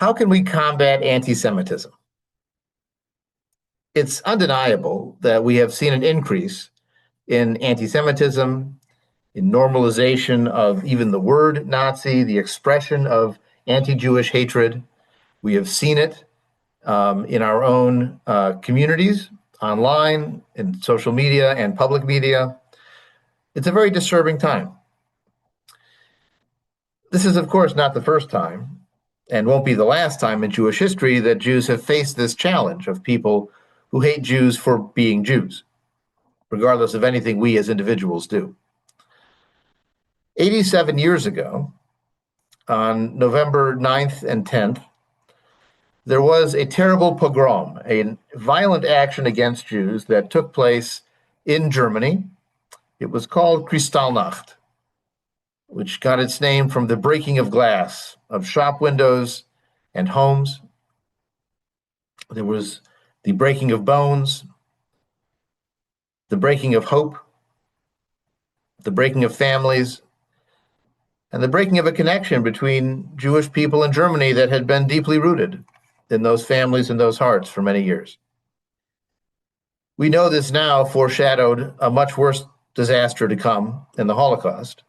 How can we combat anti-Semitism? It's undeniable that we have seen an increase in anti-Semitism, in normalization of even the word Nazi, the expression of anti-Jewish hatred. We have seen it in our own communities, online, in social media and public media. It's a very disturbing time. This is, of course, not the first time, and won't be the last time in Jewish history that Jews have faced this challenge of people who hate Jews for being Jews, regardless of anything we as individuals do. 87 years ago, on November 9th and 10th, there was a terrible pogrom, a violent action against Jews that took place in Germany. It was called Kristallnacht, which got its name from the breaking of glass of shop windows and homes. There was the breaking of bones, the breaking of hope, the breaking of families, and the breaking of a connection between Jewish people and Germany that had been deeply rooted in those families and those hearts for many years. We know this now foreshadowed a much worse disaster to come in the Holocaust.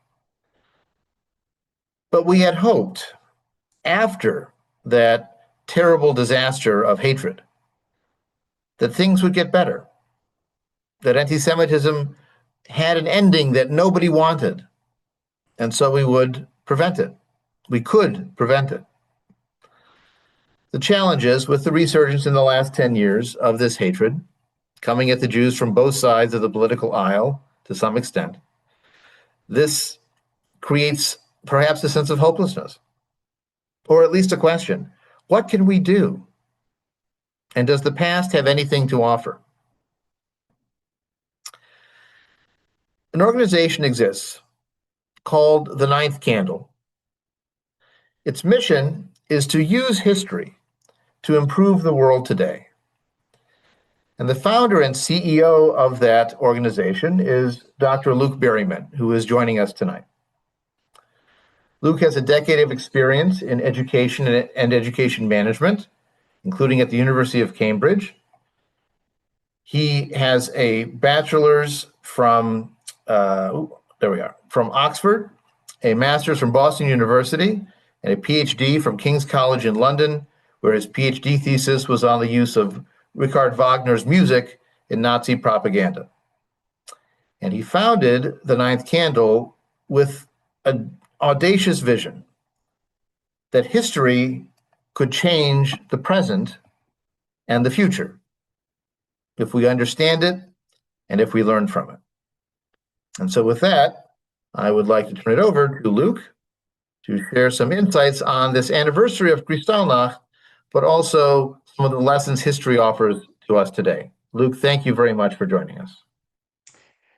But we had hoped after that terrible disaster of hatred that things would get better, that anti-Semitism had an ending that nobody wanted, and so we would prevent it. We could prevent it. The challenge is, with the resurgence in the last 10 years of this hatred, coming at the Jews from both sides of the political aisle to some extent, this creates perhaps a sense of hopelessness, or at least a question. What can we do? And does the past have anything to offer? An organization exists called the Ninth Candle. Its mission is to use history to improve the world today. And the founder and CEO of that organization is Dr. Luke Berryman, who is joining us tonight. Luke has a decade of experience in education and education management, including at the University of Cambridge. He has a bachelor's from Oxford, a master's from Boston University, and a PhD from King's College in London, where his PhD thesis was on the use of Richard Wagner's music in Nazi propaganda. And he founded the Ninth Candle with an audacious vision that history could change the present and the future if we understand it and if we learn from it. And so with that, I would like to turn it over to Luke to share some insights on this anniversary of Kristallnacht, but also some of the lessons history offers to us today. Luke, thank you very much for joining us.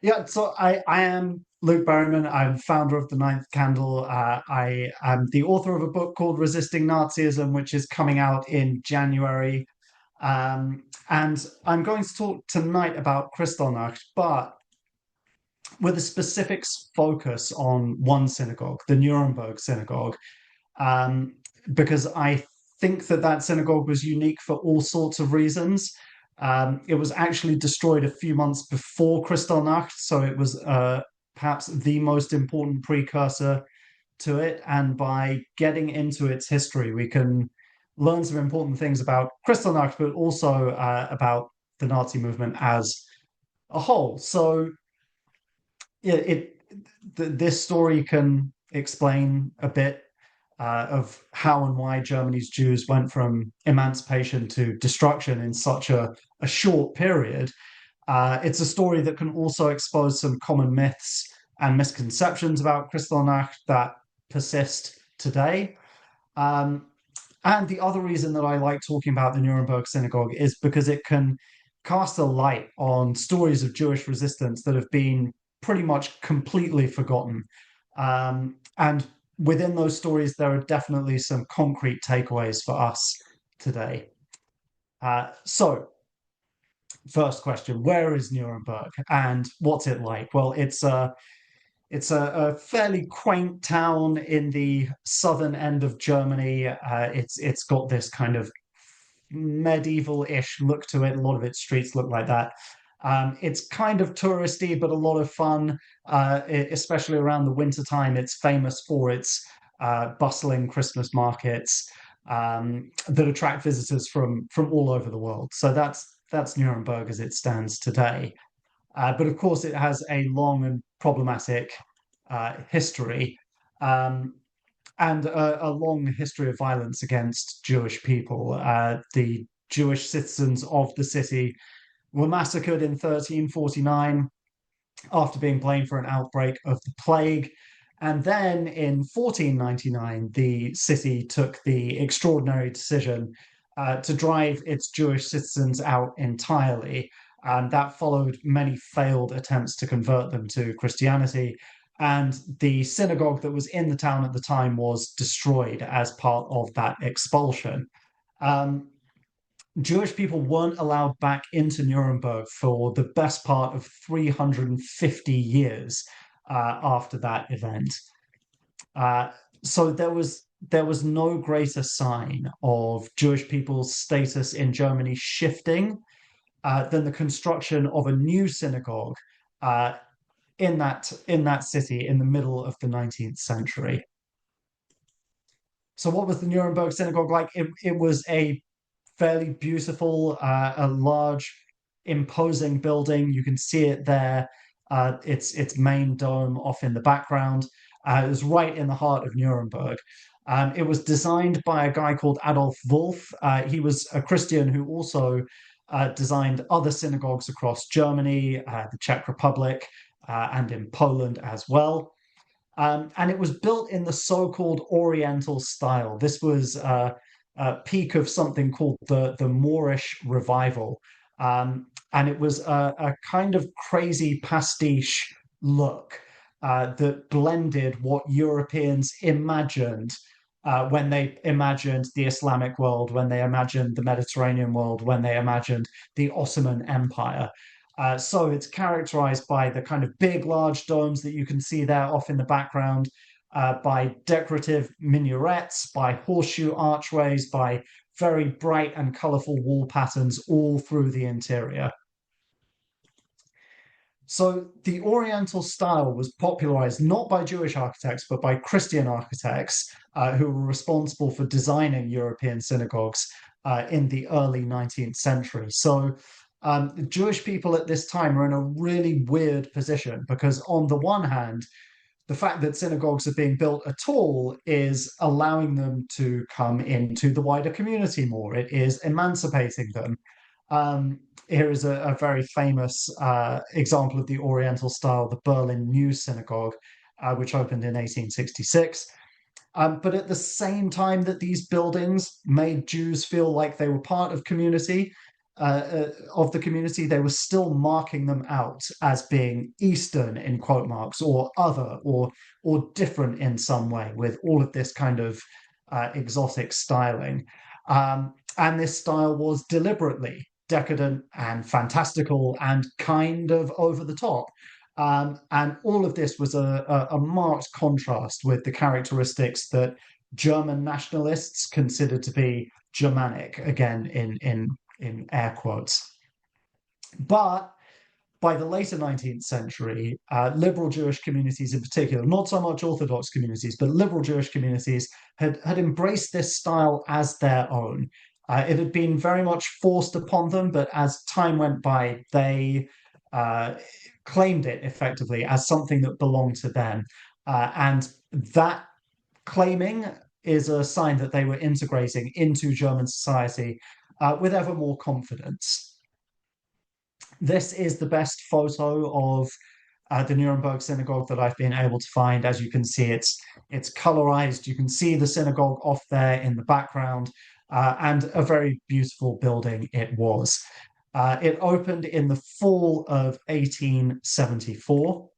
Yeah, so I am Luke Berryman. I'm founder of the Ninth Candle. I am the author of a book called Resisting Nazism, which is coming out in January. And I'm going to talk tonight about Kristallnacht, but with a specific focus on one synagogue, the Nuremberg Synagogue, because I think that synagogue was unique for all sorts of reasons. It was actually destroyed a few months before Kristallnacht, so it was perhaps the most important precursor to it. And by getting into its history, we can learn some important things about Kristallnacht, but also about the Nazi movement as a whole. So this story can explain a bit of how and why Germany's Jews went from emancipation to destruction in such a short period. It's a story that can also expose some common myths and misconceptions about Kristallnacht that persist today. And the other reason that I like talking about the Nuremberg Synagogue is because it can cast a light on stories of Jewish resistance that have been pretty much completely forgotten. And within those stories, there are definitely some concrete takeaways for us today. So, first question, where is Nuremberg and what's it like? Well, it's a fairly quaint town in the southern end of Germany. It's got this kind of medieval-ish look to it. A lot of its streets look like that. It's kind of touristy, but a lot of fun, especially around the winter time. It's famous for its bustling Christmas markets that attract visitors from all over the world. So that's Nuremberg as it stands today. But of course, it has a long and problematic history. And a long history of violence against Jewish people. The Jewish citizens of the city were massacred in 1349 after being blamed for an outbreak of the plague. And then in 1499, the city took the extraordinary decision to drive its Jewish citizens out entirely. And that followed many failed attempts to convert them to Christianity. And the synagogue that was in the town at the time was destroyed as part of that expulsion. Um, Jewish people weren't allowed back into Nuremberg for the best part of 350 years after that event. Uh, so there was no greater sign of Jewish people's status in Germany shifting than the construction of a new synagogue uh, in that city in the middle of the 19th century. So, what was the Nuremberg synagogue like? It was a fairly beautiful, a large, imposing building. You can see it there. Its main dome off in the background. It was right in the heart of Nuremberg. It was designed by a guy called Adolf Wolff. He was a Christian who also designed other synagogues across Germany, the Czech Republic, and in Poland as well. And it was built in the so-called Oriental style. This was a peak of something called the Moorish revival. And it was a kind of crazy pastiche look that blended what Europeans imagined when they imagined the Islamic world, when they imagined the Mediterranean world, when they imagined the Ottoman Empire. So it's characterized by the kind of big, large domes that you can see there off in the background, by decorative minarets, by horseshoe archways, by very bright and colorful wall patterns all through the interior. So the Oriental style was popularized not by Jewish architects, but by Christian architects who were responsible for designing European synagogues in the early 19th century. So the Jewish people at this time are in a really weird position because, on the one hand, the fact that synagogues are being built at all is allowing them to come into the wider community more. It is emancipating them. Here is a very famous example of the Oriental style, the Berlin New Synagogue, which opened in 1866. But at the same time that these buildings made Jews feel like they were part of the community, they were still marking them out as being Eastern in quote marks, or other, or different in some way, with all of this kind of exotic styling. And this style was deliberately decadent and fantastical and kind of over the top. And all of this was a marked contrast with the characteristics that German nationalists considered to be Germanic, again in air quotes. But by the later 19th century, liberal Jewish communities in particular, not so much Orthodox communities, but liberal Jewish communities had embraced this style as their own. It had been very much forced upon them, but as time went by, they claimed it effectively as something that belonged to them. And that claiming is a sign that they were integrating into German society with ever more confidence. This is the best photo of the Nuremberg synagogue that I've been able to find. As you can see, it's colorized. You can see the synagogue off there in the background, and a very beautiful building it was. It opened in the fall of 1874.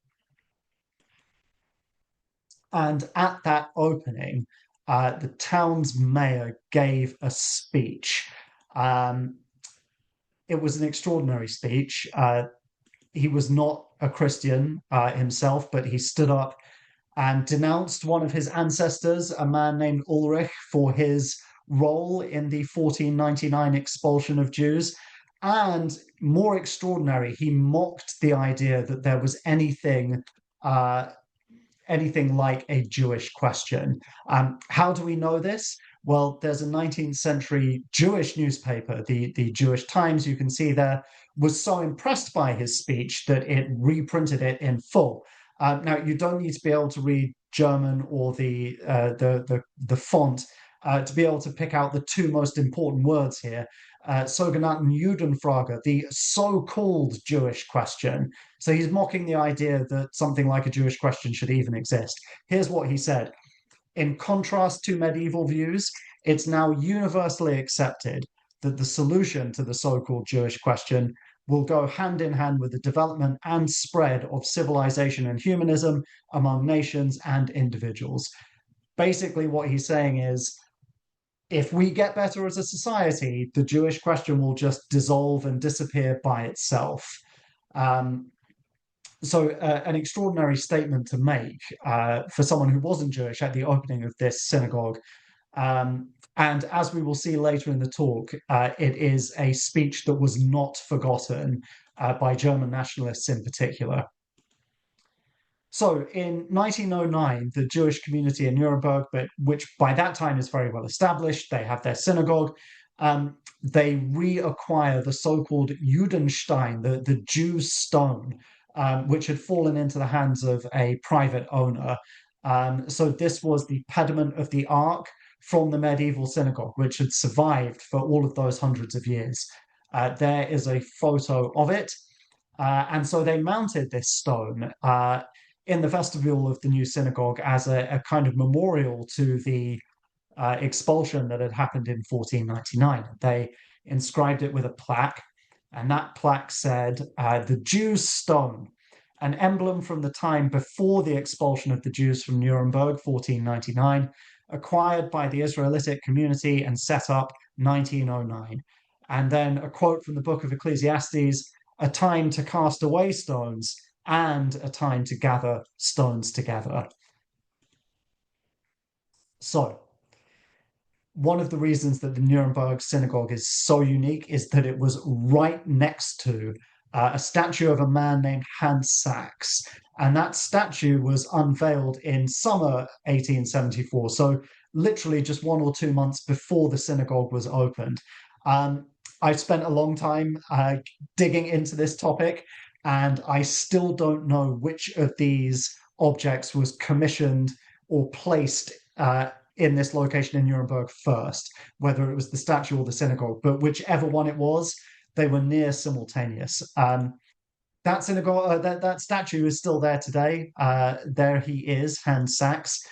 And at that opening, the town's mayor gave a speech. It was an extraordinary speech. He was not a Christian himself, but he stood up and denounced one of his ancestors, a man named Ulrich, for his role in the 1499 expulsion of Jews. And more extraordinary, he mocked the idea that there was uh, anything like a Jewish question. How do we know this? Well, there's a 19th century Jewish newspaper, the Jewish Times, you can see there, was so impressed by his speech that it reprinted it in full. Now, you don't need to be able to read German or the font to be able to pick out the two most important words here. Sogenannten Judenfrage, the so-called Jewish question. So he's mocking the idea that something like a Jewish question should even exist. Here's what he said. In contrast to medieval views, it's now universally accepted that the solution to the so-called Jewish question will go hand in hand with the development and spread of civilization and humanism among nations and individuals. Basically, what he's saying is, if we get better as a society, the Jewish question will just dissolve and disappear by itself. Um, an extraordinary statement to make for someone who wasn't Jewish at the opening of this synagogue. And as we will see later in the talk, it is a speech that was not forgotten by German nationalists in particular. So in 1909, the Jewish community in Nuremberg, which by that time is very well established, they have their synagogue, they reacquire the so-called Judenstein, the Jew's stone, which had fallen into the hands of a private owner. So this was the pediment of the ark from the medieval synagogue, which had survived for all of those hundreds of years. There is a photo of it. And so they mounted this stone in the vestibule of the new synagogue as a kind of memorial to the expulsion that had happened in 1499. They inscribed it with a plaque, and that plaque said, the Jew's stone, an emblem from the time before the expulsion of the Jews from Nuremberg, 1499, acquired by the Israelitic community and set up 1909. And then a quote from the book of Ecclesiastes, a time to cast away stones and a time to gather stones together. So, one of the reasons that the Nuremberg synagogue is so unique is that it was right next to a statue of a man named Hans Sachs. And that statue was unveiled in summer 1874. So, literally just 1 or 2 months before the synagogue was opened. I've spent a long time digging into this topic, and I still don't know which of these objects was commissioned or placed in this location in Nuremberg first, whether it was the statue or the synagogue, but whichever one it was, they were near simultaneous. That synagogue, that statue is still there today. There he is, Hans Sachs.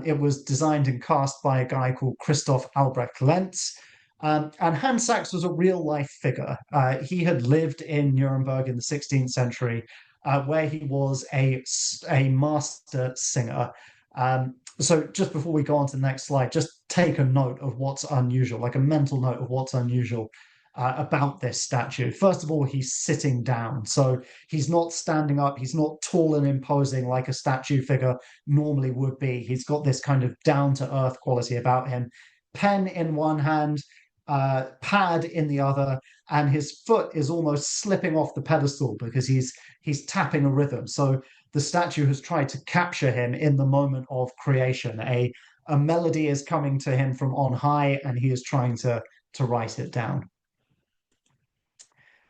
It was designed and cast by a guy called Christoph Albrecht Lenz. And Hans Sachs was a real life figure. He had lived in Nuremberg in the 16th century, where he was a master singer. So just before we go on to the next slide, just take a note of what's unusual, like a mental note of what's unusual about this statue. First of all, he's sitting down. So he's not standing up. He's not tall and imposing like a statue figure normally would be. He's got this kind of down to earth quality about him. Pen in one hand, pad in the other, and his foot is almost slipping off the pedestal because he's tapping a rhythm. So the statue has tried to capture him in the moment of creation. A melody is coming to him from on high, and he is trying to write it down.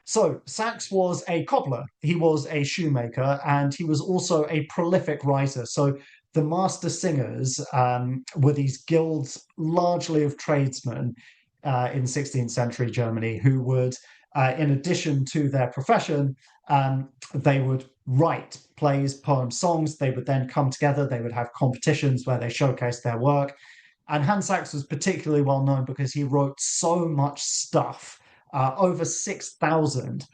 So Sachs was a cobbler, he was a shoemaker, and he was also a prolific writer. So the master singers were these guilds largely of tradesmen in 16th century Germany who would, in addition to their profession, they would write plays, poems, songs. They would then come together. They would have competitions where they showcased their work. And Hans Sachs was particularly well known because he wrote so much stuff, over 6,000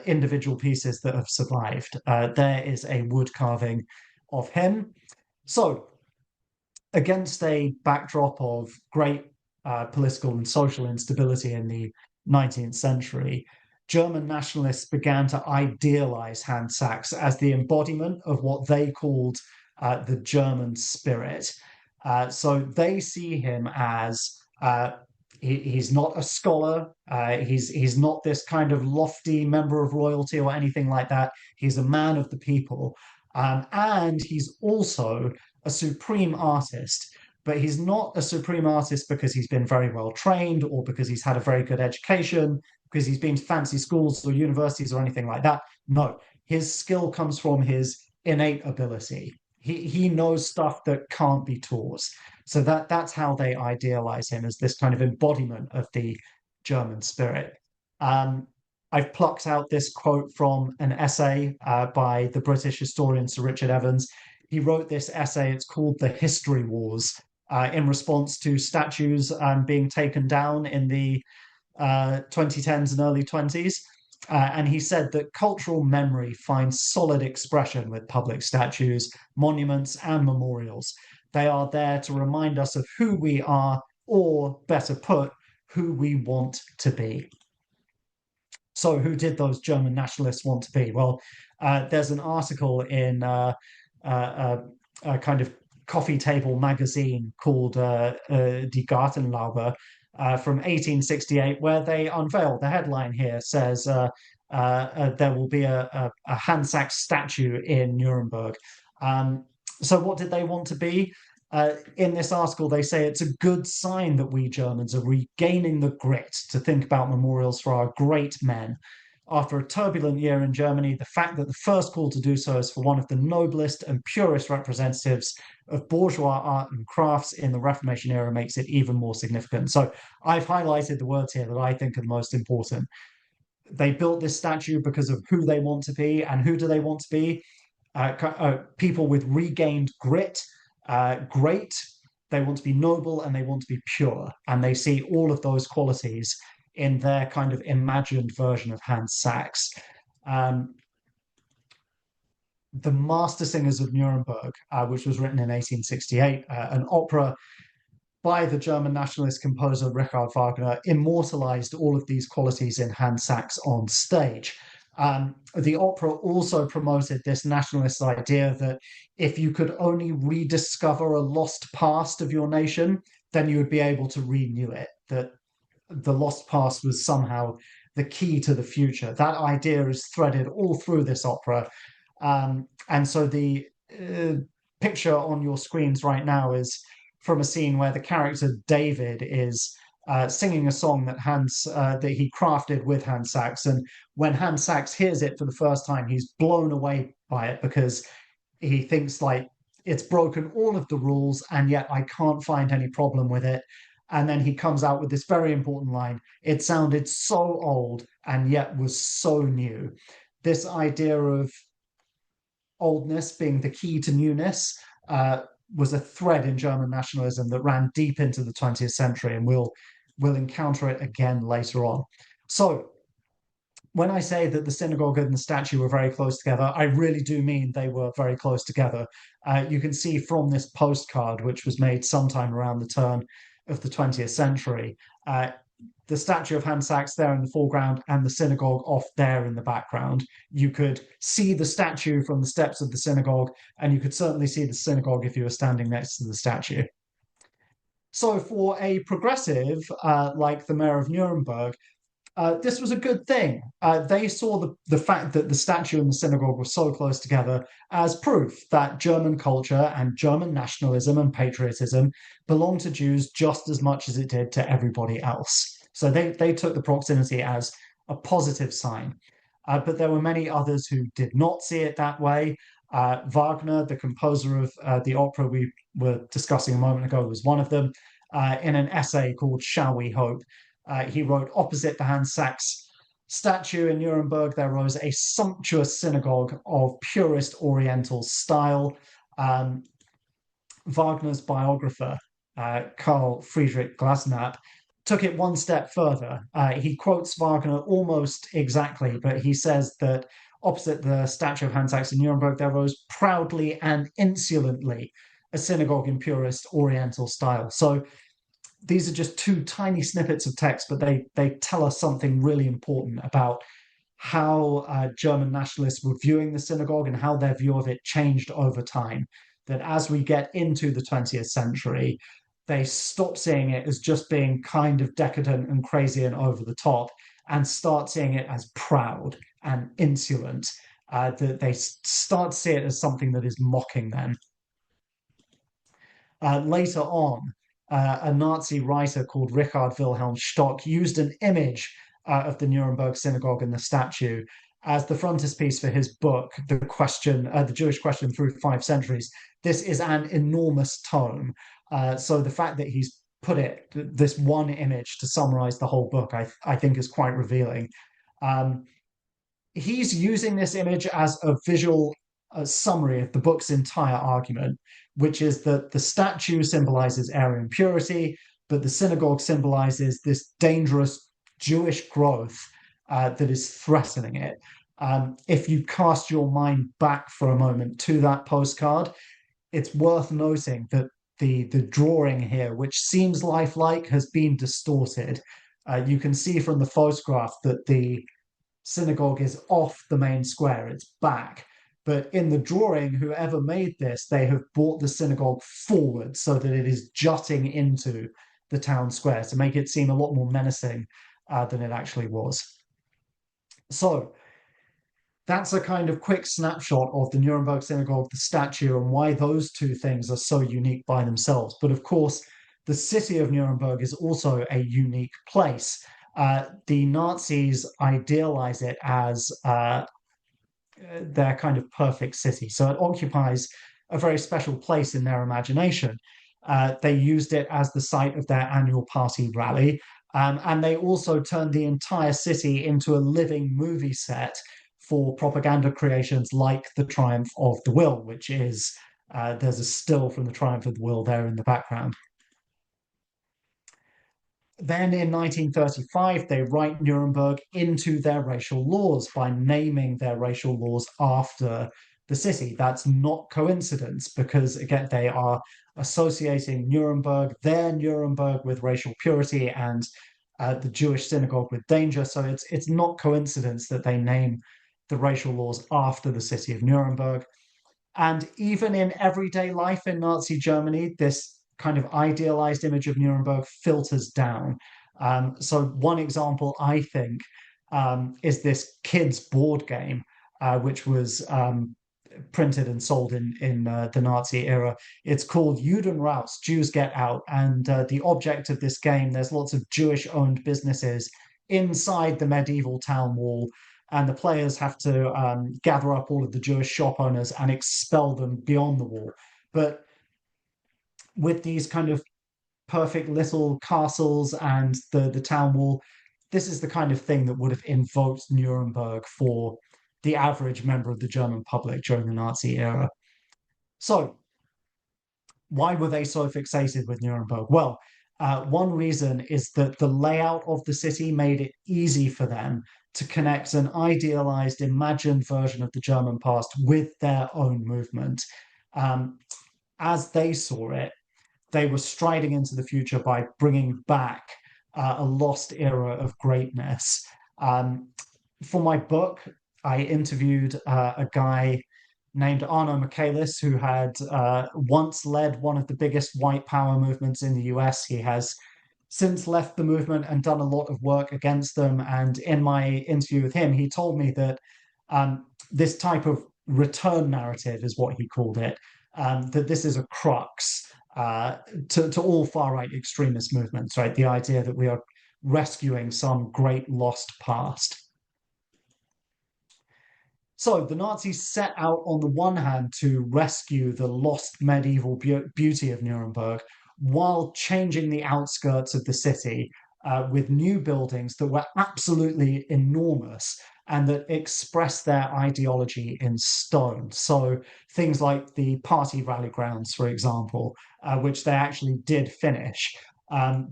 individual pieces that have survived. There is a wood carving of him. So, against a backdrop of great political and social instability in the 19th century, German nationalists began to idealize Hans Sachs as the embodiment of what they called the German spirit. So they see him as he's not a scholar. He's not this kind of lofty member of royalty or anything like that. He's a man of the people, and he's also a supreme artist. But he's not a supreme artist because he's been very well trained or because he's had a very good education, because he's been to fancy schools or universities or anything like that. No, his skill comes from his innate ability. He knows stuff that can't be taught. So that's how they idealize him, as this kind of embodiment of the German spirit. Um, I've plucked out this quote from an essay by the British historian Sir Richard Evans. He wrote this essay, it's called The History Wars, in response to statues being taken down in the 2010s and early 20s. And he said that cultural memory finds solid expression with public statues, monuments, and memorials. They are there to remind us of who we are, or better put, who we want to be. So, who did those German nationalists want to be? Well, there's an article in a kind of coffee table magazine called Die Gartenlaube from 1868, where they unveil the headline here says there will be a Hans Sachs statue in Nuremberg. So, what did they want to be? In this article, they say it's a good sign that we Germans are regaining the grit to think about memorials for our great men. After a turbulent year in Germany, the fact that the first call to do so is for one of the noblest and purest representatives of bourgeois art and crafts in the Reformation era makes it even more significant. So I've highlighted the words here that I think are the most important. They built this statue because of who they want to be. And who do they want to be? People with regained grit, great. They want to be noble and they want to be pure. And they see all of those qualities in their kind of imagined version of Hans Sachs. The Master Singers of Nuremberg, which was written in 1868, an opera by the German nationalist composer Richard Wagner, immortalized all of these qualities in Hans Sachs on stage. The opera also promoted this nationalist idea that if you could only rediscover a lost past of your nation, then you would be able to renew it, that the lost past was somehow the key to the future. That idea is threaded all through this opera. And so the picture on your screens right now is from a scene where the character David is singing a song that he crafted with Hans Sachs. And when Hans Sachs hears it for the first time, he's blown away by it because he thinks like it's broken all of the rules, and yet I can't find any problem with it. And then he comes out with this very important line: it sounded so old and yet was so new. This idea of oldness being the key to newness was a thread in German nationalism that ran deep into the 20th century, and we'll encounter it again later on. So when I say that the synagogue and the statue were very close together, I really do mean they were very close together. You can see from this postcard, which was made sometime around the turn of the 20th century, the statue of Hans Sachs there in the foreground and the synagogue off there in the background. You could see the statue from the steps of the synagogue, and you could certainly see the synagogue if you were standing next to the statue. So for a progressive like the mayor of Nuremberg, this was a good thing. They saw the fact that the statue and the synagogue were so close together as proof that German culture and German nationalism and patriotism belonged to Jews just as much as it did to everybody else. So they took the proximity as a positive sign. But there were many others who did not see it that way. Wagner, the composer of the opera we were discussing a moment ago, was one of them. In an essay called Shall We Hope, he wrote, opposite the Hans Sachs statue in Nuremberg, there rose a sumptuous synagogue of purest Oriental style. Wagner's biographer, Karl Friedrich Glasnap, took it one step further. He quotes Wagner almost exactly, but he says that opposite the statue of Hans Sachs in Nuremberg, there rose proudly and insolently a synagogue in purest Oriental style. So these are just two tiny snippets of text, but they tell us something really important about how German nationalists were viewing the synagogue and how their view of it changed over time. That as we get into the 20th century, they stop seeing it as just being kind of decadent and crazy and over the top and start seeing it as proud and insolent. That they start to see it as something that is mocking them. Later on, a Nazi writer called Richard Wilhelm Stock used an image of the Nuremberg synagogue and the statue as the frontispiece for his book, The Jewish Question Through 5 Centuries. This is an enormous tome. So the fact that he's put this one image to summarize the whole book, I think is quite revealing. Um, he's using this image as a visual summary of the book's entire argument, which is that the statue symbolizes Aryan purity, but the synagogue symbolizes this dangerous Jewish growth that is threatening it. If you cast your mind back for a moment to that postcard, it's worth noting that the drawing here, which seems lifelike, has been distorted. You can see from the photograph that the synagogue is off the main square, it's back. But in the drawing, whoever made this, they have brought the synagogue forward so that it is jutting into the town square to make it seem a lot more menacing than it actually was. So that's a kind of quick snapshot of the Nuremberg synagogue, the statue, and why those two things are so unique by themselves. But of course, the city of Nuremberg is also a unique place. The Nazis idealize it as their kind of perfect city. So it occupies a very special place in their imagination. They used it as the site of their annual party rally. And they also turned the entire city into a living movie set for propaganda creations like The Triumph of the Will, which is, there's a still from The Triumph of the Will there in the background. Then in 1935, they write Nuremberg into their racial laws by naming their racial laws after the city. That's not coincidence because, again, they are associating their Nuremberg, with racial purity and the Jewish synagogue with danger. So it's not coincidence that they name the racial laws after the city of Nuremberg. And even in everyday life in Nazi Germany, this kind of idealized image of Nuremberg filters down. So one example, I think, is this kids' board game, which was printed and sold in the Nazi era. It's called Judenraus, Jews Get Out. And the object of this game, there's lots of Jewish-owned businesses inside the medieval town wall, and the players have to gather up all of the Jewish shop owners and expel them beyond the wall. But with these kind of perfect little castles and the town wall, this is the kind of thing that would have invoked Nuremberg for the average member of the German public during the Nazi era. So, why were they so fixated with Nuremberg? Well, one reason is that the layout of the city made it easy for them to connect an idealized, imagined version of the German past with their own movement. As they saw it, they were striding into the future by bringing back a lost era of greatness. For my book, I interviewed a guy named Arno Michaelis, who had once led one of the biggest white power movements in the US. He has since left the movement and done a lot of work against them. And in my interview with him, he told me that this type of return narrative is what he called it, that this is a crux to all far-right extremist movements, right? The idea that we are rescuing some great lost past. So the Nazis set out on the one hand to rescue the lost medieval beauty of Nuremberg while changing the outskirts of the city with new buildings that were absolutely enormous and that expressed their ideology in stone. So things like the party rally grounds, for example, which they actually did finish.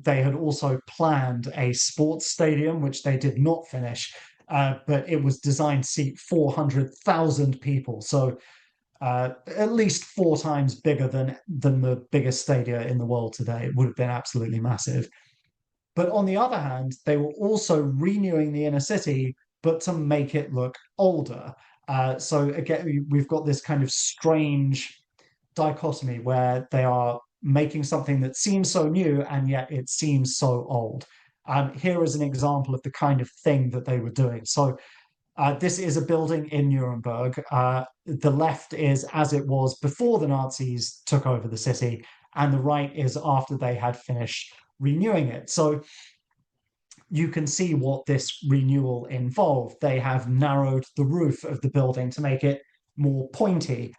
They had also planned a sports stadium, which they did not finish, but it was designed to seat 400,000 people. So at least 4 times bigger than the biggest stadia in the world today. It would have been absolutely massive. But on the other hand, they were also renewing the inner city but to make it look older. So again, we've got this kind of strange dichotomy where they are making something that seems so new and yet it seems so old. Here is an example of the kind of thing that they were doing. So this is a building in Nuremberg. The left is as it was before the Nazis took over the city, and the right is after they had finished renewing it. So you can see what this renewal involved. They have narrowed the roof of the building to make it more pointy.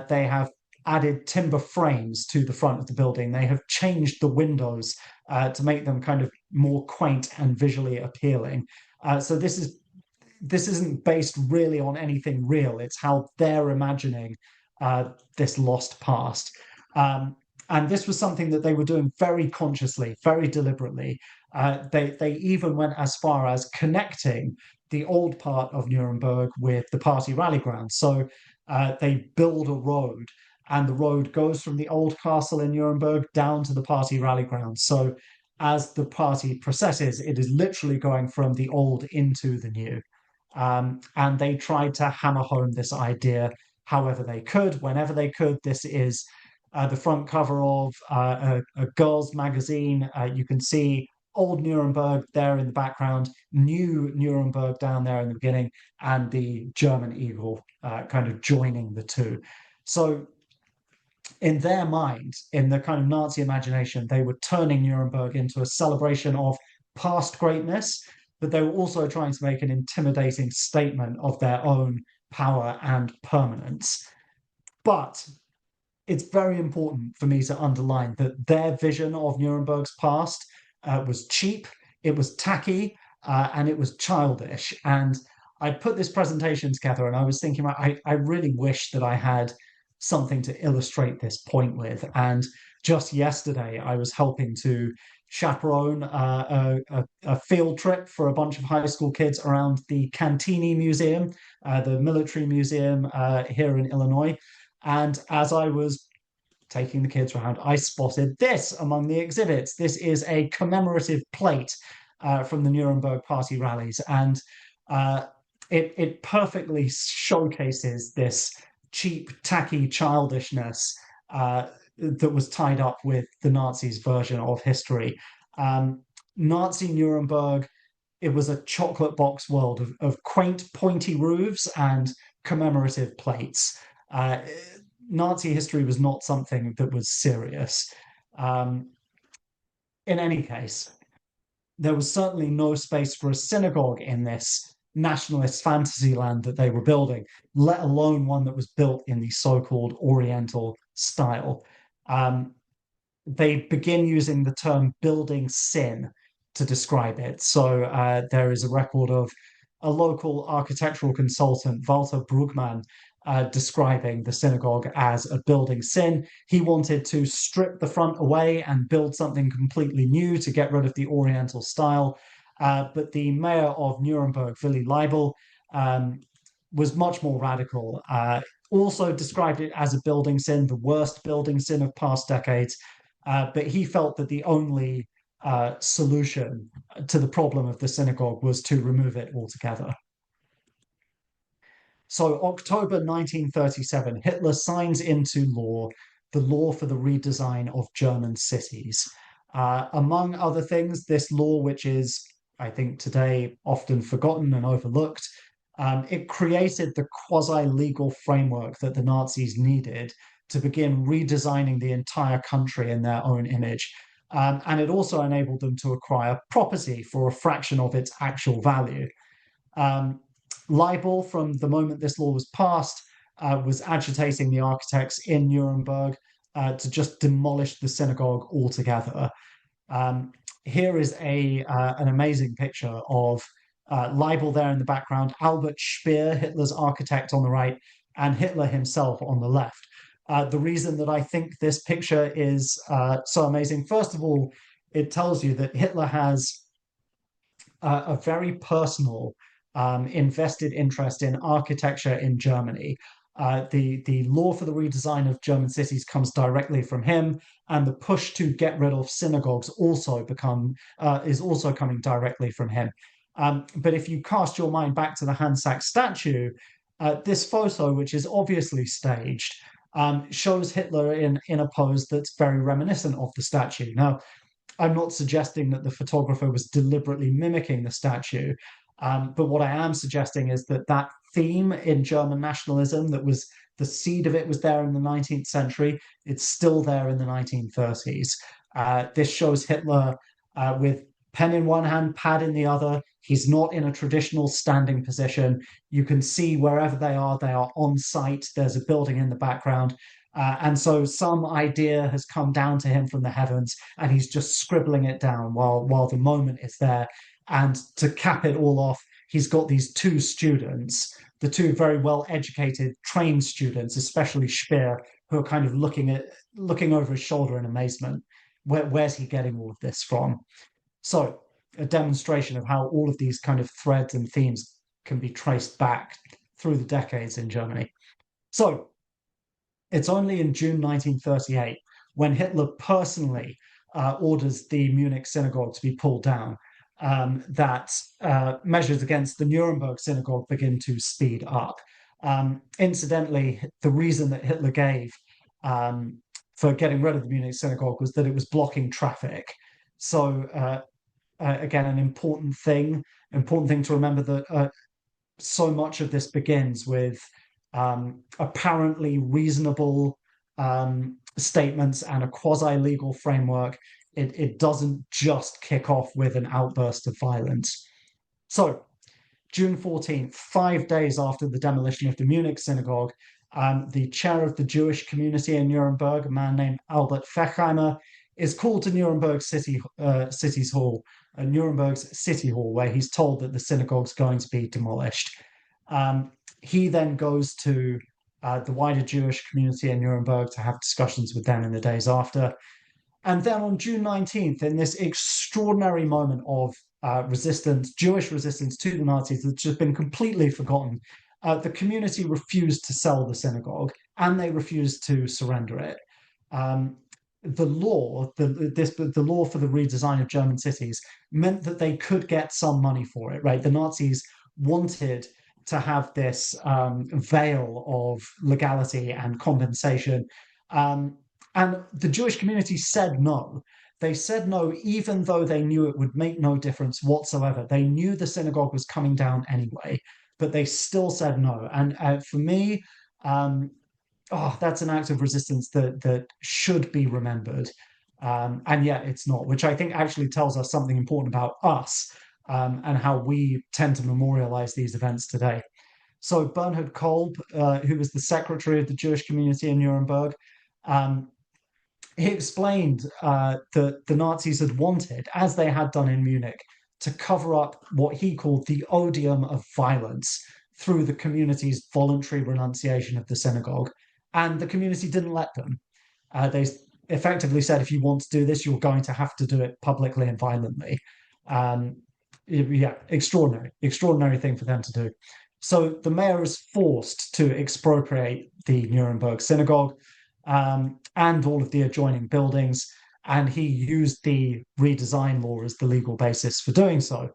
They have added timber frames to the front of the building. They have changed the windows to make them kind of more quaint and visually appealing. So this isn't based really on anything real. It's how they're imagining this lost past. And this was something that they were doing very consciously, very deliberately. They even went as far as connecting the old part of Nuremberg with the party rally ground. So they build a road, and the road goes from the old castle in Nuremberg down to the party rally ground. So as the party processes, it is literally going from the old into the new. And they tried to hammer home this idea however they could, whenever they could. This is the front cover of a girls' magazine. You can see old Nuremberg there in the background, new Nuremberg down there in the beginning, and the German eagle kind of joining the two. So, in their mind, in the kind of Nazi imagination, they were turning Nuremberg into a celebration of past greatness, but they were also trying to make an intimidating statement of their own power and permanence. But it's very important for me to underline that their vision of Nuremberg's past was cheap, it was tacky, and it was childish. And I put this presentation together and I was thinking, I really wish that I had something to illustrate this point with. And just yesterday, I was helping to chaperone a field trip for a bunch of high school kids around the Cantini Museum, the military museum here in Illinois. And as I was taking the kids around, I spotted this among the exhibits. This is a commemorative plate from the Nuremberg party rallies, and it perfectly showcases this cheap, tacky childishness that was tied up with the Nazis' version of history. Nazi Nuremberg, it was a chocolate box world of quaint, pointy roofs and commemorative plates. Nazi history was not something that was serious. Um, in any case, there was certainly no space for a synagogue in this nationalist fantasy land that they were building, let alone one that was built in the so-called Oriental style. They begin using the term building sin to describe it. So there is a record of a local architectural consultant, Walter Brugmann, describing the synagogue as a building sin. He wanted to strip the front away and build something completely new to get rid of the Oriental style. But the mayor of Nuremberg, Willy Leibel, was much more radical. Also described it as a building sin, the worst building sin of past decades. But he felt that the only solution to the problem of the synagogue was to remove it altogether. So, October 1937, Hitler signs into law the law for the redesign of German cities. Among other things, this law, which is, I think, today often forgotten and overlooked, it created the quasi-legal framework that the Nazis needed to begin redesigning the entire country in their own image. And it also enabled them to acquire property for a fraction of its actual value. Leibel, from the moment this law was passed, was agitating the architects in Nuremberg to just demolish the synagogue altogether. Here is an amazing picture of Leibel there in the background, Albert Speer, Hitler's architect, on the right, and Hitler himself on the left. The reason that I think this picture is so amazing, first of all, it tells you that Hitler has a very personal, invested interest in architecture in Germany. The law for the redesign of German cities comes directly from him, and the push to get rid of synagogues is also coming directly from him. But if you cast your mind back to the Hansack statue, this photo, which is obviously staged, shows Hitler in a pose that's very reminiscent of the statue. Now, I'm not suggesting that the photographer was deliberately mimicking the statue, but what I am suggesting is that that theme in German nationalism, that was the seed of it, was there in the 19th century. It's still there in the 1930s. This shows Hitler with pen in one hand, pad in the other. He's not in a traditional standing position. You can see wherever they are on site. There's a building in the background. And so some idea has come down to him from the heavens, and he's just scribbling it down while the moment is there. And to cap it all off, he's got these two students, the two very well-educated, trained students, especially Speer, who are kind of looking over his shoulder in amazement. Where's he getting all of this from? So, a demonstration of how all of these kind of threads and themes can be traced back through the decades in Germany. So, it's only in June 1938 when Hitler personally orders the Munich synagogue to be pulled down that measures against the Nuremberg synagogue begin to speed up. Incidentally, the reason that Hitler gave for getting rid of the Munich synagogue was that it was blocking traffic. So again, an important thing to remember that so much of this begins with apparently reasonable statements and a quasi-legal framework. It doesn't just kick off with an outburst of violence. So, June 14th, 5 days after the demolition of the Munich synagogue, the chair of the Jewish community in Nuremberg, a man named Albert Fechheimer, is called to Nuremberg's City's Hall, Nuremberg's City Hall, where he's told that the synagogue's going to be demolished. He then goes to the wider Jewish community in Nuremberg to have discussions with them in the days after. And then on June 19th, in this extraordinary moment of resistance, Jewish resistance to the Nazis that's just been completely forgotten, the community refused to sell the synagogue and they refused to surrender it. The law for the redesign of German cities meant that they could get some money for it, right? The Nazis wanted to have this veil of legality and compensation. And the Jewish community said no. They said no, even though they knew it would make no difference whatsoever. They knew the synagogue was coming down anyway, but they still said no. And for me, that's an act of resistance that should be remembered. And yet it's not, which I think actually tells us something important about us and how we tend to memorialize these events today. So Bernhard Kolb, who was the secretary of the Jewish community in Nuremberg, he explained that the Nazis had wanted, as they had done in Munich, to cover up what he called the odium of violence through the community's voluntary renunciation of the synagogue. And the community didn't let them. They effectively said, if you want to do this, you're going to have to do it publicly and violently. Extraordinary thing for them to do. So the mayor is forced to expropriate the Nuremberg synagogue and all of the adjoining buildings, and he used the redesign law as the legal basis for doing so.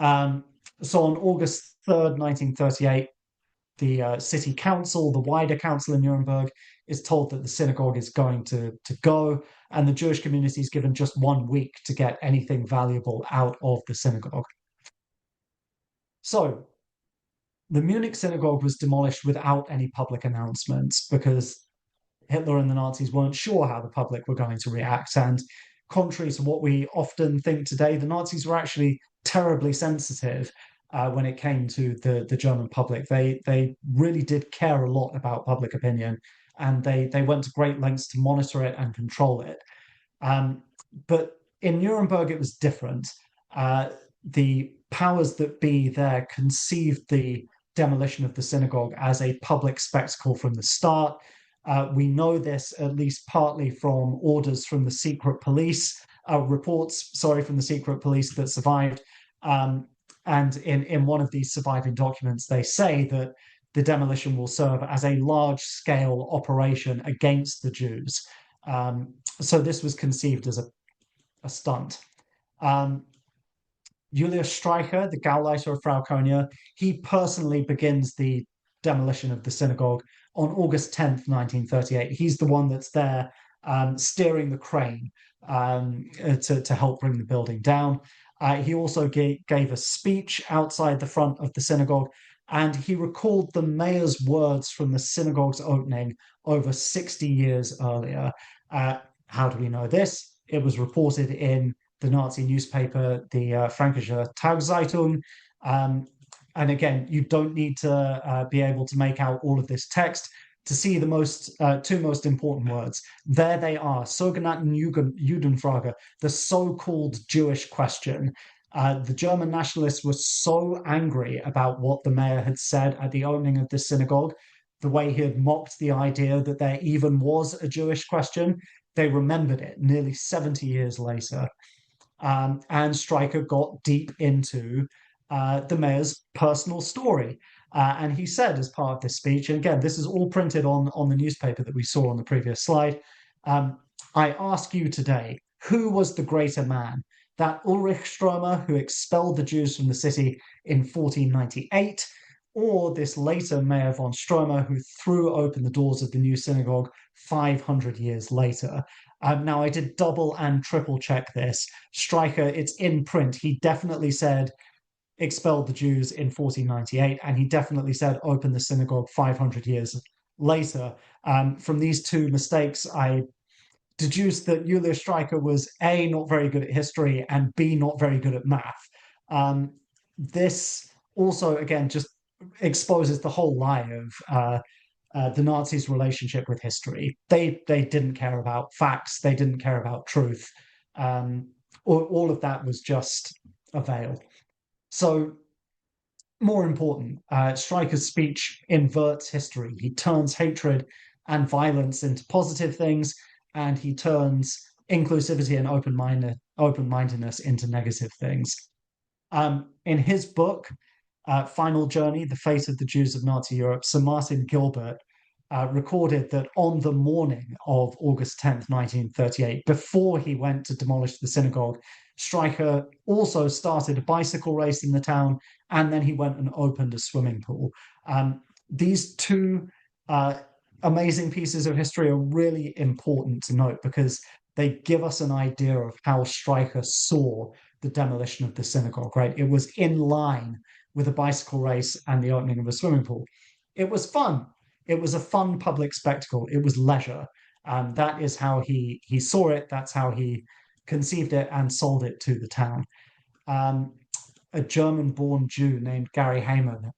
So on August 3rd, 1938, the city council, the wider council in Nuremberg, is told that the synagogue is going to go, and the Jewish community is given just 1 week to get anything valuable out of the synagogue. So the Munich synagogue was demolished without any public announcements because Hitler and the Nazis weren't sure how the public were going to react. And contrary to what we often think today, the Nazis were actually terribly sensitive when it came to the German public. They really did care a lot about public opinion, and they went to great lengths to monitor it and control it. But in Nuremberg, it was different. The powers that be there conceived the demolition of the synagogue as a public spectacle from the start. We know this at least partly from orders from the secret police, reports from the secret police that survived. And in one of these surviving documents, they say that the demolition will serve as a large-scale operation against the Jews. So this was conceived as a stunt. Julius Streicher, the Gauleiter of Franconia, he personally begins the demolition of the synagogue on August 10th, 1938. He's the one that's there steering the crane to help bring the building down. He also gave a speech outside the front of the synagogue, and he recalled the mayor's words from the synagogue's opening over 60 years earlier. How do we know this? It was reported in the Nazi newspaper, the Frankische Tagzeitung. And again, you don't need to be able to make out all of this text to see the two most important words. There they are, sogenannten Judenfrage, the so-called Jewish question. The German nationalists were so angry about what the mayor had said at the opening of this synagogue, the way he had mocked the idea that there even was a Jewish question. They remembered it nearly 70 years later. And Stryker got deep into the mayor's personal story. And he said, as part of this speech, and again, this is all printed on the newspaper that we saw on the previous slide. I ask you today, who was the greater man? That Ulrich Stromer, who expelled the Jews from the city in 1498, or this later Mayor von Stromer, who threw open the doors of the new synagogue 500 years later? Now, I did double and triple check this. Stryker, it's in print. He definitely said expelled the Jews in 1498, and he definitely said open the synagogue 500 years later. From these two mistakes, I deduced that Julius Stryker was A, not very good at history, and B, not very good at math. This also, again, just exposes the whole lie of the Nazis' relationship with history. They didn't care about facts. They didn't care about truth. All of that was just a veil. So, more important, Stryker's speech inverts history. He turns hatred and violence into positive things, and he turns inclusivity and open-mindedness into negative things. In his book, Final Journey, The Fate of the Jews of Nazi Europe, Sir Martin Gilbert recorded that on the morning of August 10th, 1938, before he went to demolish the synagogue, Stryker also started a bicycle race in the town, and then he went and opened a swimming pool. These two amazing pieces of history are really important to note because they give us an idea of how Stryker saw the demolition of the synagogue, right? It was in line with a bicycle race and the opening of a swimming pool. It was fun. It was a fun public spectacle. It was leisure. That is how he saw it. That's how he conceived it and sold it to the town. A German-born Jew named Gary Hayman,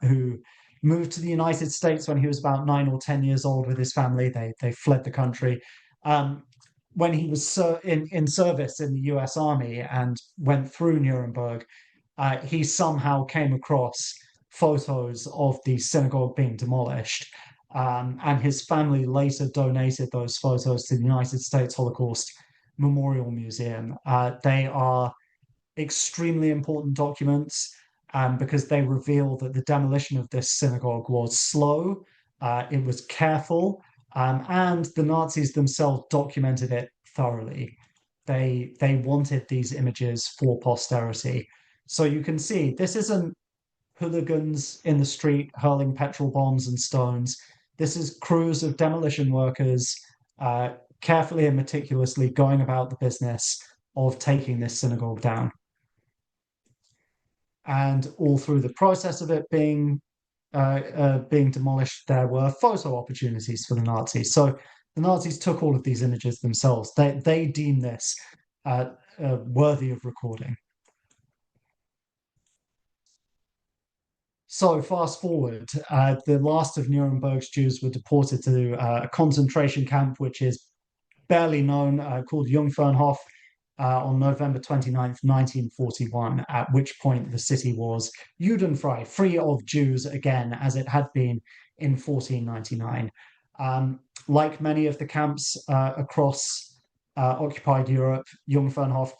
who moved to the United States when he was about 9 or 10 years old with his family. They fled the country. When he was in service in the US Army and went through Nuremburg, he somehow came across photos of the synagogue being demolished. And his family later donated those photos to the United States Holocaust Memorial Museum. They are extremely important documents because they reveal that the demolition of this synagogue was slow, it was careful, and the Nazis themselves documented it thoroughly. They wanted these images for posterity. So you can see this isn't hooligans in the street hurling petrol bombs and stones. This is crews of demolition workers carefully and meticulously going about the business of taking this synagogue down. And all through the process of it being demolished, there were photo opportunities for the Nazis. So the Nazis took all of these images themselves. They deemed this worthy of recording. So fast forward, the last of Nuremberg's Jews were deported to a concentration camp, which is barely known, called Jungfernhof, on November 29th, 1941, at which point the city was Judenfrei, free of Jews again, as it had been in 1499. Like many of the camps across occupied Europe, Jungfernhof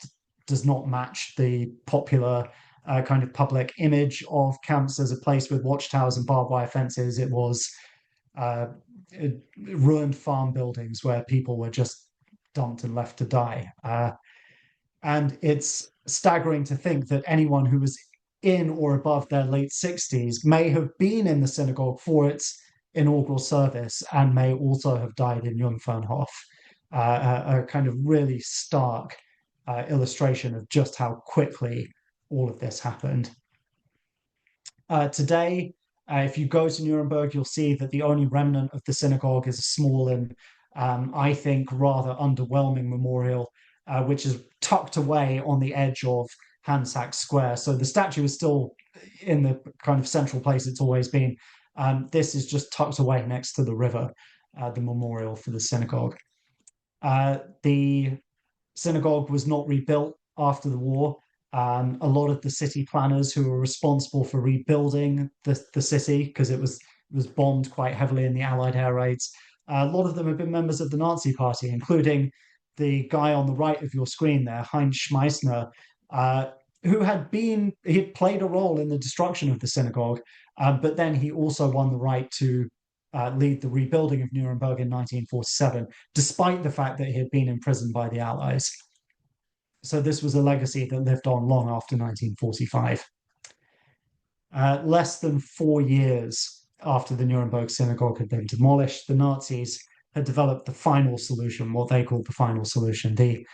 does not match the popular kind of public image of camps as a place with watchtowers and barbed wire fences. It was ruined farm buildings where people were just dumped and left to die. And it's staggering to think that anyone who was in or above their late 60s may have been in the synagogue for its inaugural service and may also have died in Jungfernhof. A kind of really stark illustration of just how quickly all of this happened. Today, if you go to Nuremberg, you'll see that the only remnant of the synagogue is a small and, I think, rather underwhelming memorial, which is tucked away on the edge of Hansack Square. So the statue is still in the kind of central place it's always been. This is just tucked away next to the river, the memorial for the synagogue. The synagogue was not rebuilt after the war. A lot of the city planners who were responsible for rebuilding the city, because it was bombed quite heavily in the Allied air raids, a lot of them have been members of the Nazi Party, including the guy on the right of your screen there, Heinz Schmeissner, who he had played a role in the destruction of the synagogue, but then he also won the right to lead the rebuilding of Nuremberg in 1947, despite the fact that he had been imprisoned by the Allies. So this was a legacy that lived on long after 1945. Less than 4 years after the Nuremberg synagogue had been demolished, the Nazis had developed the final solution, what they called the final solution, the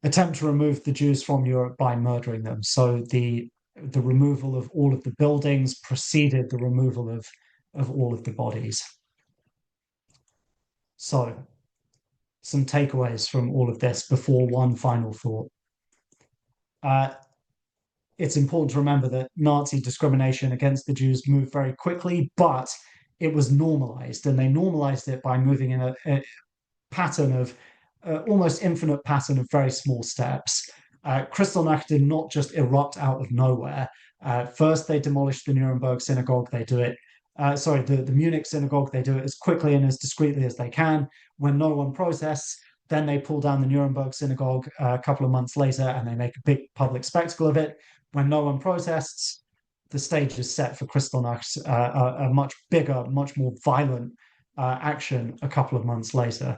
attempt to remove the Jews from Europe by murdering them. So the removal of all of the buildings preceded the removal of all of the bodies. So, some takeaways from all of this before one final thought. It's important to remember that Nazi discrimination against the Jews moved very quickly, but it was normalized, and they normalized it by moving in a pattern of almost infinite pattern of very small steps. Kristallnacht did not just erupt out of nowhere. First, they demolished the Nuremberg synagogue. They do it, the Munich synagogue. They do it as quickly and as discreetly as they can. When no one protests, then they pull down the Nuremberg synagogue a couple of months later and they make a big public spectacle of it. When no one protests, the stage is set for Kristallnacht, a much bigger, much more violent action a couple of months later.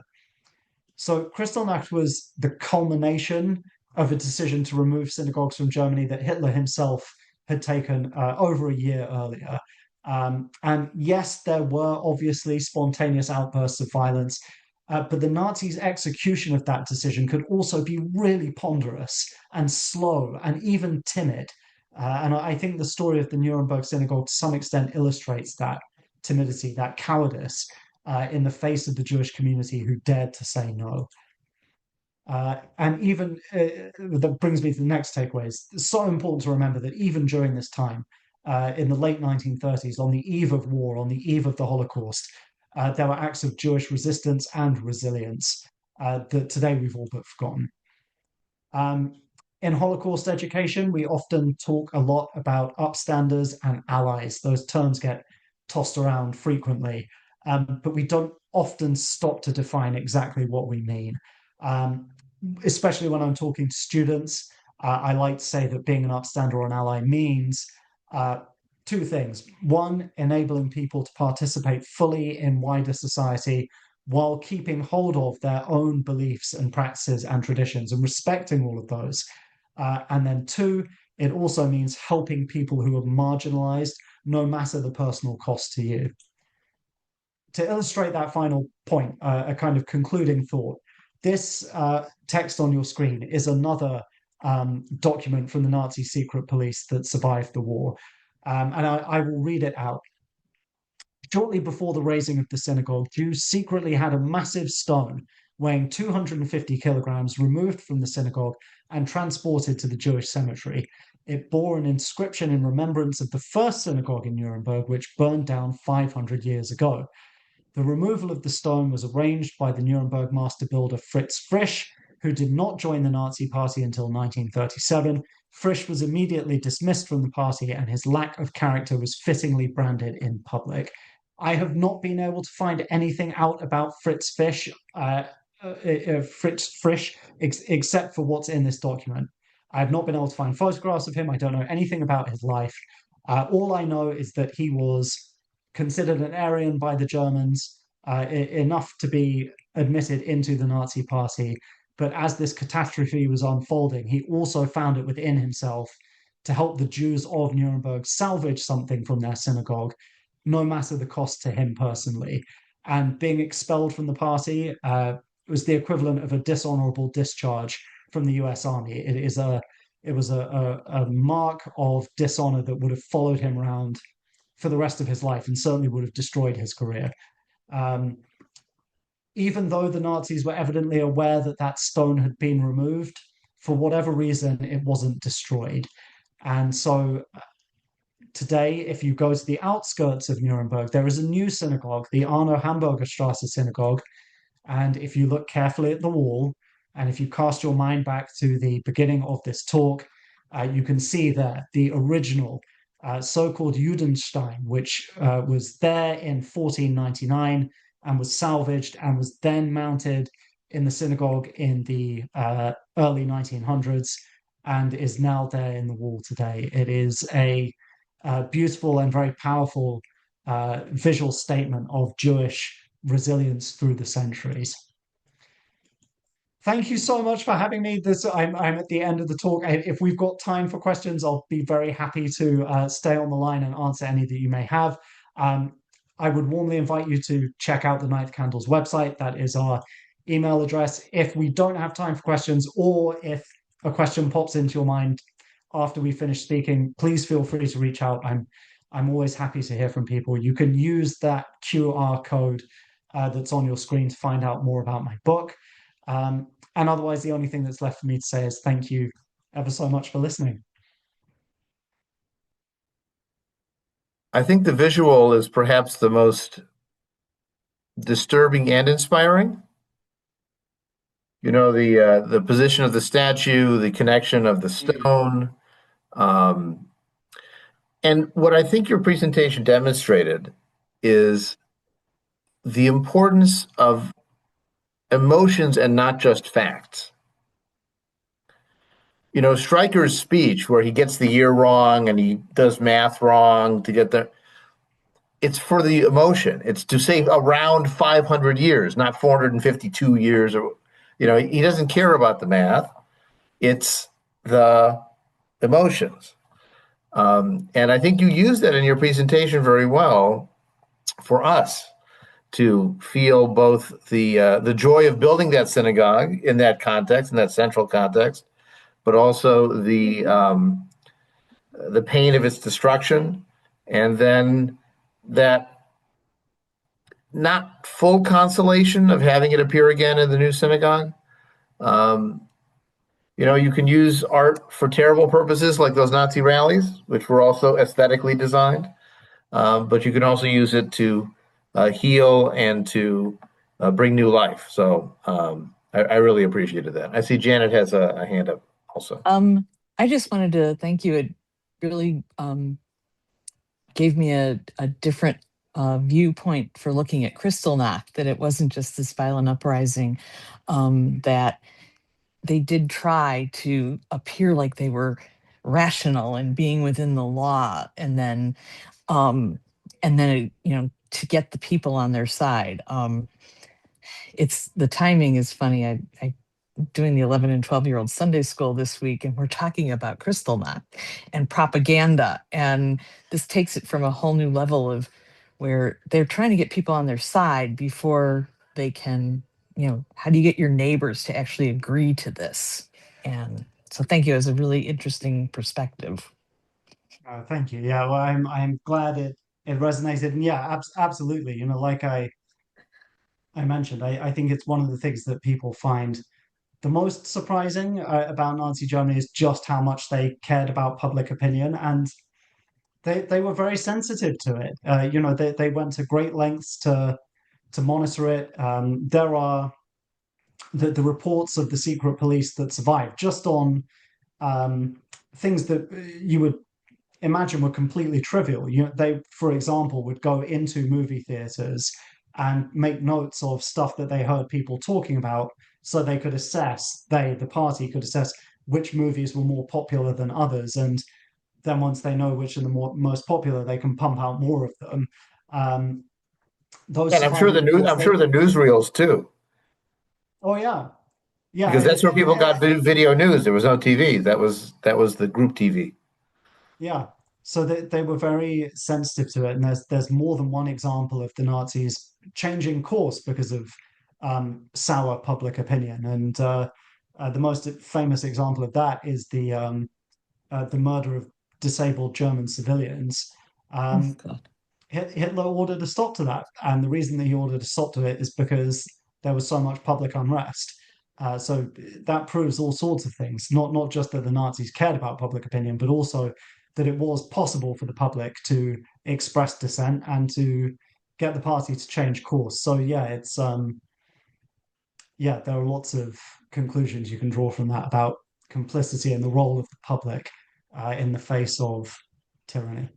So Kristallnacht was the culmination of a decision to remove synagogues from Germany that Hitler himself had taken over a year earlier. And yes, there were obviously spontaneous outbursts of violence, but the Nazis' execution of that decision could also be really ponderous and slow and even timid. And I think the story of the Nuremberg synagogue to some extent illustrates that timidity, that cowardice in the face of the Jewish community who dared to say no. And even that brings me to the next takeaways. It's so important to remember that even during this time, in the late 1930s, on the eve of war, on the eve of the Holocaust, there were acts of Jewish resistance and resilience that today we've all but forgotten. In Holocaust education, we often talk a lot about upstanders and allies. Those terms get tossed around frequently, but we don't often stop to define exactly what we mean. Especially when I'm talking to students, I like to say that being an upstander or an ally means two things. One, enabling people to participate fully in wider society while keeping hold of their own beliefs and practices and traditions and respecting all of those. And then two, it also means helping people who are marginalized, no matter the personal cost to you. To illustrate that final point, a kind of concluding thought, this text on your screen is another document from the Nazi secret police that survived the war. And I will read it out. Shortly before the razing of the synagogue, Jews secretly had a massive stone weighing 250 kilograms removed from the synagogue and transported to the Jewish cemetery. It bore an inscription in remembrance of the first synagogue in Nuremberg, which burned down 500 years ago. The removal of the stone was arranged by the Nuremberg master builder Fritz Frisch, who did not join the Nazi party until 1937. Frisch was immediately dismissed from the party, and his lack of character was fittingly branded in public. I have not been able to find anything out about Fritz Frisch, except for what's in this document. I have not been able to find photographs of him. I don't know anything about his life. All I know is that he was considered an Aryan by the Germans, enough to be admitted into the Nazi party, But as this catastrophe was unfolding, he also found it within himself to help the Jews of Nuremberg salvage something from their synagogue, no matter the cost to him personally. And being expelled from the party was the equivalent of a dishonorable discharge from the US Army. It was a mark of dishonor that would have followed him around for the rest of his life and certainly would have destroyed his career. Um, Even though the Nazis were evidently aware that that stone had been removed, for whatever reason, it wasn't destroyed. And so today, if you go to the outskirts of Nuremberg, there is a new synagogue, the Arno Hamburger Strasse Synagogue. And if you look carefully at the wall, and if you cast your mind back to the beginning of this talk, you can see there the original so-called Judenstein, which was there in 1499 and was salvaged and was then mounted in the synagogue in the early 1900s and is now there in the wall today. It is a beautiful and very powerful visual statement of Jewish resilience through the centuries. Thank you so much for having me. I'm at the end of the talk. If we've got time for questions, I'll be very happy to stay on the line and answer any that you may have. Um, I would warmly invite you to check out the Ninth Candles website. That is our email address. If we don't have time for questions, or if a question pops into your mind after we finish speaking, please feel free to reach out. I'm always happy to hear from people. You can use that QR code that's on your screen to find out more about my book. And otherwise, the only thing that's left for me to say is thank you ever so much for listening. I think the visual is perhaps the most disturbing and inspiring. The position of the statue, the connection of the stone, um, and what I think your presentation demonstrated is the importance of emotions and not just facts. Stryker's speech, where he gets the year wrong and he does math wrong to get there, it's for the emotion. It's to say around 500 years, not 452 years. Or, he doesn't care about the math. It's the emotions. And I think you used that in your presentation very well for us to feel both the joy of building that synagogue in that context, in that central context, but also the pain of its destruction, and then that not full consolation of having it appear again in the new synagogue. Um, you can use art for terrible purposes, like those Nazi rallies, which were also aesthetically designed. But you can also use it to heal and to bring new life. So I really appreciated that. I see Janet has a hand up also. I just wanted to thank you. It really gave me a different viewpoint for looking at Kristallnacht, that it wasn't just this violent uprising, that they did try to appear like they were rational and being within the law, and then to get the people on their side. It's the timing is funny. I doing the 11 and 12-year-old Sunday school this week, and we're talking about Kristallnacht and propaganda. And this takes it from a whole new level of where they're trying to get people on their side before they can, how do you get your neighbors to actually agree to this? And so thank you. It was a really interesting perspective. Thank you. Yeah, well, I'm glad it resonated, and yeah, absolutely. Like I mentioned, I think it's one of the things that people find the most surprising about Nazi Germany is just how much they cared about public opinion, and they were very sensitive to it. They went to great lengths to monitor it. There are the reports of the secret police that survived just on things that you would imagine were completely trivial. They, for example, would go into movie theaters and make notes of stuff that they heard people talking about, so they could assess, the party could assess which movies were more popular than others, and then once they know which are the most popular, they can pump out more of them. Those And I'm sure surviving reports, the newsreels too. oh yeah, Yeah, because that's where people got video news. There was no TV. That was the group TV. yeah. So they were very sensitive to it, and there's more than one example of the Nazis changing course because of sour public opinion. And the most famous example of that is the murder of disabled German civilians. Oh, Um, God. Hitler ordered a stop to that, and the reason that he ordered a stop to it is because there was so much public unrest. So that proves all sorts of things, not just that the Nazis cared about public opinion, but also that it was possible for the public to express dissent and to get the party to change course. So yeah, it's yeah, there are lots of conclusions you can draw from that about complicity and the role of the public in the face of tyranny.